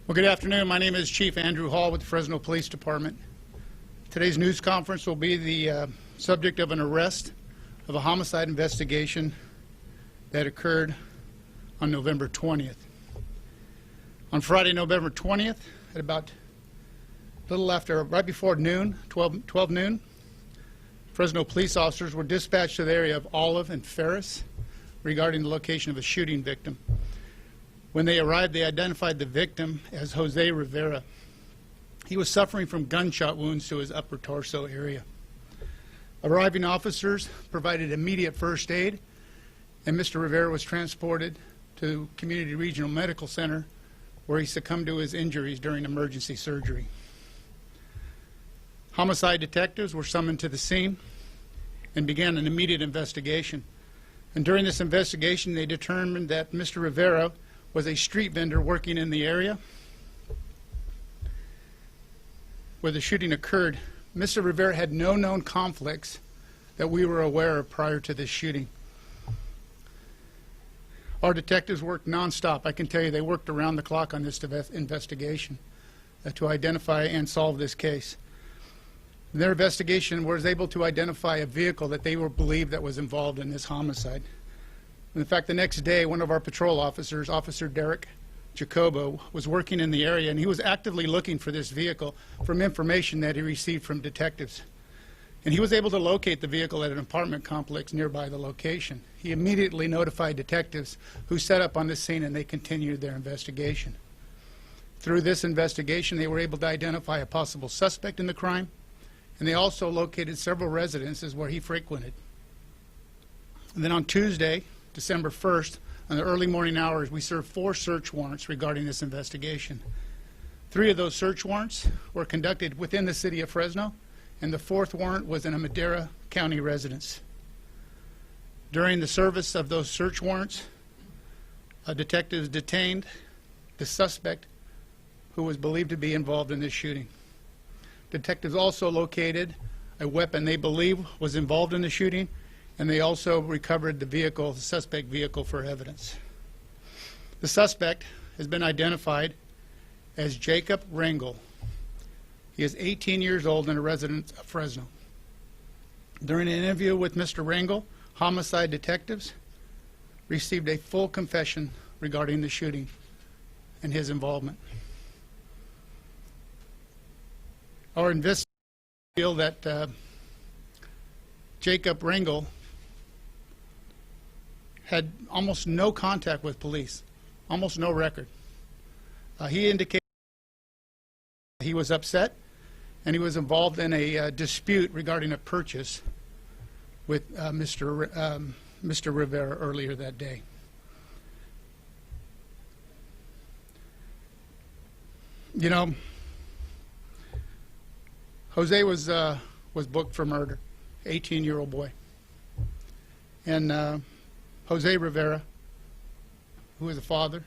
Well, good afternoon. My name is Chief Andrew Hall with the Fresno Police Department. Today's news conference will be the subject of an arrest of a homicide investigation that occurred on November 20th. On Friday, November 20th, at about a little after, right before noon, 12 noon, Fresno police officers were dispatched to the area of Olive and Ferris regarding the location of a shooting victim. When they arrived, they identified the victim as Jose Rivera. He was suffering from gunshot wounds to his upper torso area. Arriving officers provided immediate first aid, and Mr. Rivera was transported to Community Regional Medical Center, where he succumbed to his injuries during emergency surgery. Homicide detectives were summoned to the scene and began an immediate investigation. And during this investigation, they determined that Mr. Rivera was a street vendor working in the area where the shooting occurred. Mr. Rivera had no known conflicts that we were aware of prior to this shooting. Our detectives worked nonstop. I can tell you they worked around the clock on this investigation to identify and solve this case. Their investigation was able to identify a vehicle that they believed that was involved in this homicide. In fact, the next day, one of our patrol officers, Officer Derek Jacobo, was working in the area, and he was actively looking for this vehicle from information that he received from detectives. And he was able to locate the vehicle at an apartment complex nearby the location. He immediately notified detectives who set up on the scene, and they continued their investigation. Through this investigation, they were able to identify a possible suspect in the crime, and they also located several residences where he frequented. And then on Tuesday, December 1st, in the early morning hours, we served 4 search warrants regarding this investigation. 3 of those search warrants were conducted within the city of Fresno, and the 4th warrant was in a Madera County residence. During the service of those search warrants, detectives detained the suspect who was believed to be involved in this shooting. Detectives also located a weapon they believe was involved in the shooting, and they also recovered the suspect vehicle for evidence. The suspect has been identified as Jacob Rangel. He is 18 years old and a resident of Fresno. During an interview with Mr. Rangel, homicide detectives received a full confession regarding the shooting and his involvement. Our investigators feel that Jacob Rangel had almost no contact with police, almost no record. He indicated he was upset and he was involved in a dispute regarding a purchase with Mr. Rivera earlier that day. You know, Jose was booked for murder, 18-year-old boy. And Jose Rivera, who was a father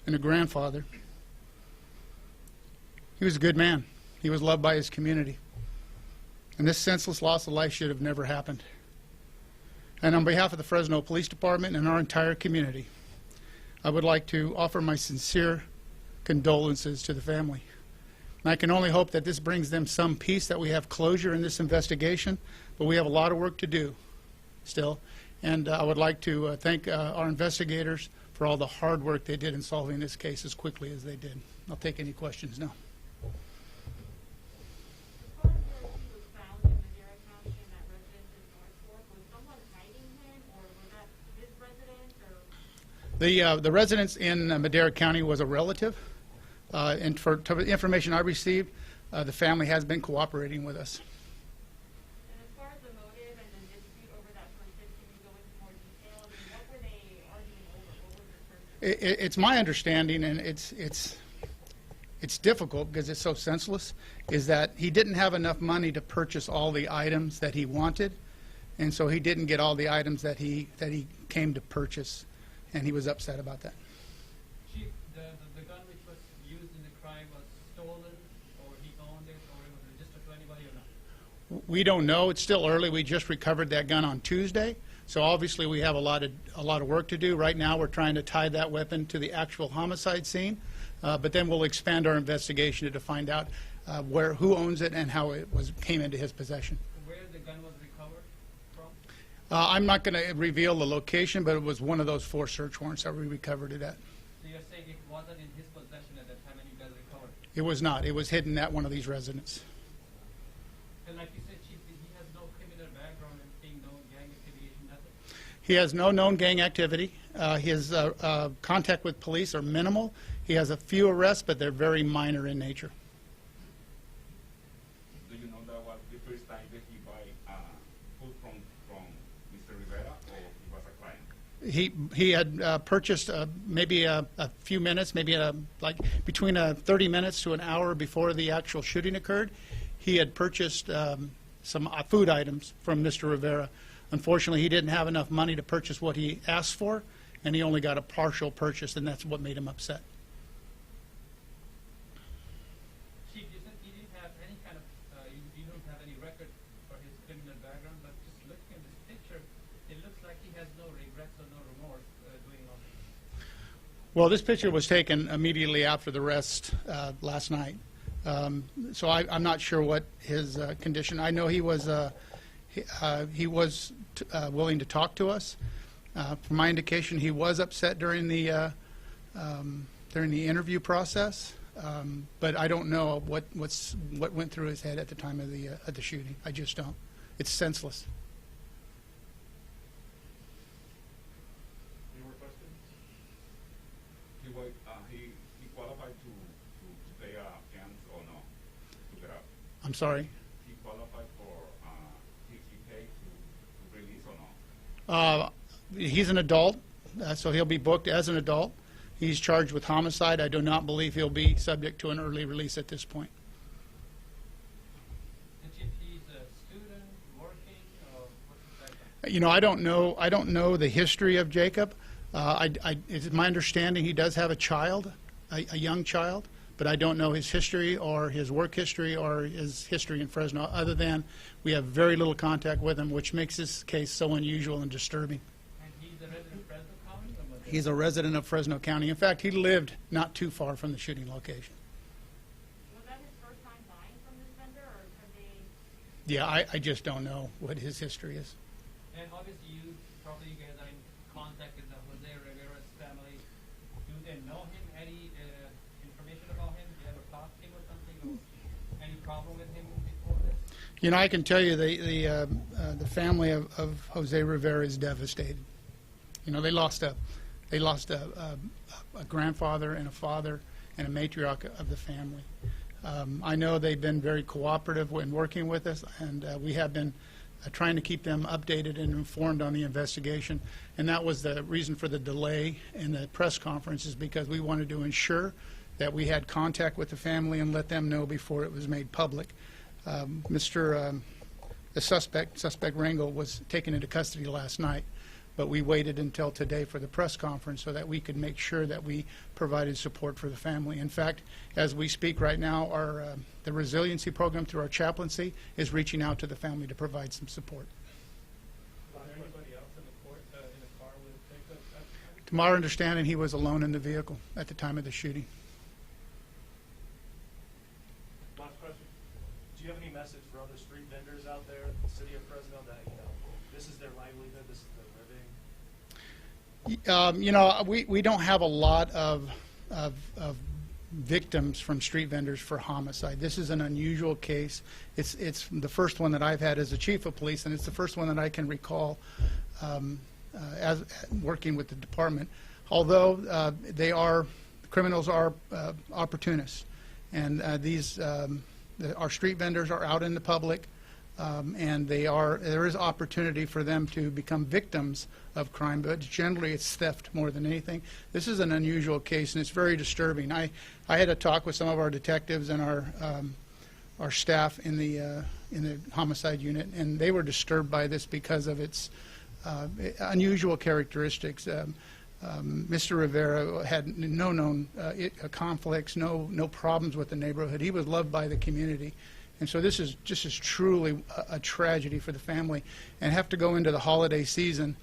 and a grandfather, he was a good man. He was loved by his community. And this senseless loss of life should have never happened. And on behalf of the Fresno Police Department and our entire community, I would like to offer my sincere condolences to the family. And I can only hope that this brings them some peace, that we have closure in this investigation, but we have a lot of work to do still. And I would like to thank our investigators for all the hard work they did in solving this case as quickly as they did. I'll take any questions now. The residence in Madera County was a relative, and for the information I received, the family has been cooperating with us. And as far as the motive and the dispute over that person, can you go into more detail? I mean, what were they arguing over? What was the person? It's my understanding, and it's difficult because it's so senseless, is that he didn't have enough money to purchase all the items that he wanted, and so he didn't get all the items that he came to purchase. And he was upset about that. Chief, the gun which was used in the crime was stolen, or he owned it, or it was registered to anybody or not? We don't know. It's still early. We just recovered that gun on Tuesday, so obviously we have a lot of work to do. Right now, we're trying to tie that weapon to the actual homicide scene. But then we'll expand our investigation to find out who owns it and how it came into his possession. Where the gun was recovered from? I'm not going to reveal the location, but it was one of those 4 search warrants that we recovered it at. So you're saying it wasn't in his possession at that time and you guys recovered it? It was not. It was hidden at one of these residences. And like you said, Chief, he has no criminal background, anything, no gang affiliation, nothing? He has no known gang activity. His contact with police are minimal. He has a few arrests, but they're very minor in nature. Do you know that was the first time that he buy food from Mr. Rivera, or he was a client? He had purchased maybe a few minutes, maybe like between 30 minutes to an hour before the actual shooting occurred. He had purchased some food items from Mr. Rivera. Unfortunately, he didn't have enough money to purchase what he asked for, and he only got a partial purchase, and that's what made him upset. Chief, you said he didn't have any kind of, you don't have any record for his criminal background, but just looking at this picture, it looks like he has no regrets or no remorse doing all this. Well, this picture was taken immediately after the arrest last night. So I'm not sure what his condition. I know he was willing to talk to us. From my indication, he was upset during the interview process, but I don't know what went through his head at the time of the shooting. I just don't. It's senseless. Any more questions? He qualified to pay a fine or no? To get out? I'm sorry. He qualified for he paid to release or no? He's an adult, so he'll be booked as an adult. He's charged with homicide. I do not believe he'll be subject to an early release at this point. And Chief, he's a student, working, or what's his background? You know, I don't know the history of Jacob. It's my understanding he does have a child, a young child, but I don't know his history or his work history or his history in Fresno, other than we have very little contact with him, which makes this case so unusual and disturbing. And he's a resident of Fresno County? Or what? He's a resident of Fresno County. In fact, he lived not too far from the shooting location. Was that his first time buying from this vendor, or have they? Yeah, I just don't know what his history is. And obviously you guys are in contact with the Jose Rivera's family. Do they know him? Any information about him? Do you ever talk to him or something? Or any problem with him before this? You know, I can tell you the family of Jose Rivera is devastated. You know, they lost a grandfather and a father and a matriarch of the family. I know they've been very cooperative in working with us, and we have been trying to keep them updated and informed on the investigation. And that was the reason for the delay in the press conference, is because we wanted to ensure that we had contact with the family and let them know before it was made public. The suspect Rangel, was taken into custody last night, but we waited until today for the press conference so that we could make sure that we provided support for the family. In fact, as we speak right now, the resiliency program through our chaplaincy is reaching out to the family to provide some support. Was there anybody else in the court, in the car with Jacob at the time? To my understanding, he was alone in the vehicle at the time of the shooting. Last question. Do you have any message for other street vendors out there in the city of Fresno that, this is their livelihood, this is their living? You know, we don't have a lot of victims from street vendors for homicide. This is an unusual case. It's the first one that I've had as a chief of police, and it's the first one that I can recall as working with the department. Although criminals are opportunists, and our street vendors are out in the public, and there is opportunity for them to become victims of crime, but generally it's theft more than anything. This is an unusual case, and it's very disturbing. I had a talk with some of our detectives and our staff in the homicide unit, and they were disturbed by this because of its unusual characteristics. Mr. Rivera had no known conflicts, no problems with the neighborhood. He was loved by the community. And so this is truly a tragedy for the family. And have to go into the holiday season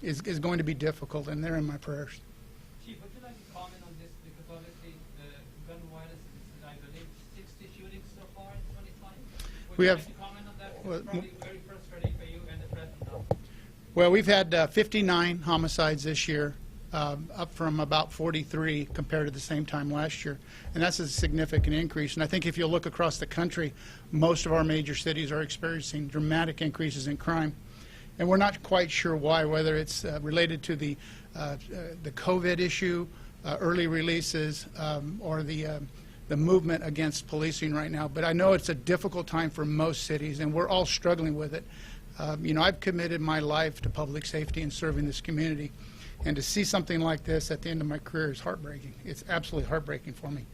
is going to be difficult, and they're in my prayers. Chief, would you like to comment on this? Because obviously Would We you have- like to comment on that? well, It's probably very frustrating for you and the Fresno. Well, we've had 59 homicides this year, up from about 43 compared to the same time last year. And that's a significant increase. And I think if you look across the country, most of our major cities are experiencing dramatic increases in crime. And we're not quite sure why, whether it's related to the COVID issue, early releases, or the movement against policing right now. But I know it's a difficult time for most cities, and we're all struggling with it. You know, I've committed my life to public safety and serving this community. And to see something like this at the end of my career is heartbreaking. It's absolutely heartbreaking for me.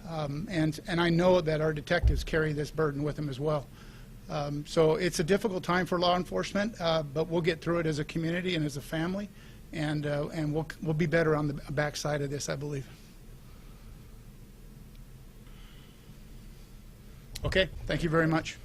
And I know that our detectives carry this burden with them as well. So it's a difficult time for law enforcement, but we'll get through it as a community and as a family, and we'll be better on the backside of this, I believe. Okay, thank you very much.